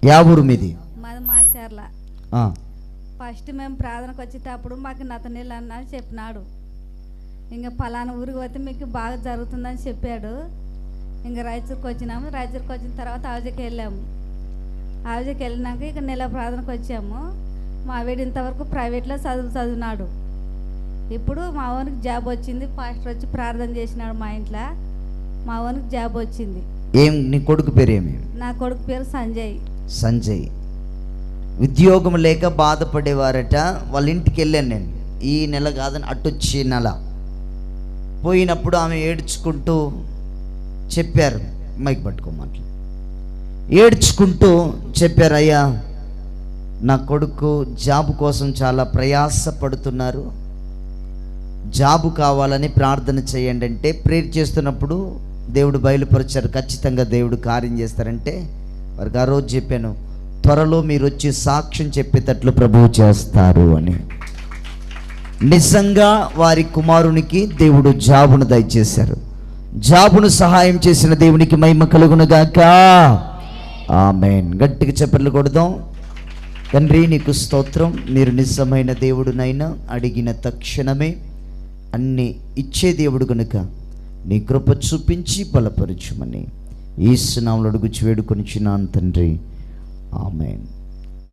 Yeah ఊరు మీది? మాది మాచర్ల. ఫస్ట్ మేము ప్రార్థనకు వచ్చేటప్పుడు మాకు నతనీళ్ళు అన్న చెప్పినాడు. ఇంకా పలానా ఊరికి పోతే మీకు బాగా జరుగుతుందని చెప్పాడు. ఇంకా రాయచూరుకి వచ్చినాము. రాయచూరుకి వచ్చిన తర్వాత ఆవుజకి వెళ్ళాము. ఆవుజకి వెళ్ళినాక ఇక నెల ప్రార్థనకు వచ్చాము. మా వీడు ఇంతవరకు ప్రైవేట్లో చదివినాడు. ఇప్పుడు మా ఓనికి జాబ్ వచ్చింది. పాస్టర్ వచ్చి ప్రార్థన చేసినాడు మా ఇంట్లో. మా ఓనికి జాబ్ వచ్చింది. ఏం నీ కొడుకు పేరు ఏమి? నా కొడుకు పేరు సంజయ్. సంజయ్. ఉద్యోగం లేక బాధపడేవారట. వాళ్ళ ఇంటికి వెళ్ళాను నేను. ఈ నెల కాదని అట్టొచ్చే నెల పోయినప్పుడు ఆమె ఏడ్చుకుంటూ చెప్పారు, మైక్ పట్టుకోమంటారు, ఏడ్చుకుంటూ చెప్పారు, అయ్యా నా కొడుకు జాబ్ కోసం చాలా ప్రయాసపడుతున్నారు, జాబు కావాలని ప్రార్థన చేయండి అంటే ప్రేర్ చేస్తున్నప్పుడు దేవుడు బయలుపరిచారు, ఖచ్చితంగా దేవుడు కార్యం చేస్తారంటే వారికి ఆ రోజు చెప్పాను, త్వరలో మీరు వచ్చి సాక్ష్యం చెప్పేటట్లు ప్రభువు చేస్తారు అని. నిజంగా వారి కుమారునికి దేవుడు జాబును దయచేశారు. జాబును సహాయం చేసిన దేవునికి మహిమ కలుగునుగాక. ఆమేన్. గట్టిగా చప్పట్లు కొడదాం. తండ్రి నీకు స్తోత్రం. మీరు నిజమైన దేవుడునైనా అడిగిన తక్షణమే అన్ని ఇచ్చే దేవుడు కనుక నీ కృప చూపించి బలపరచుమని యేసు నామములో అడుగుచు వేడుకొనిచున్నాను తండ్రి. ఆమేన్.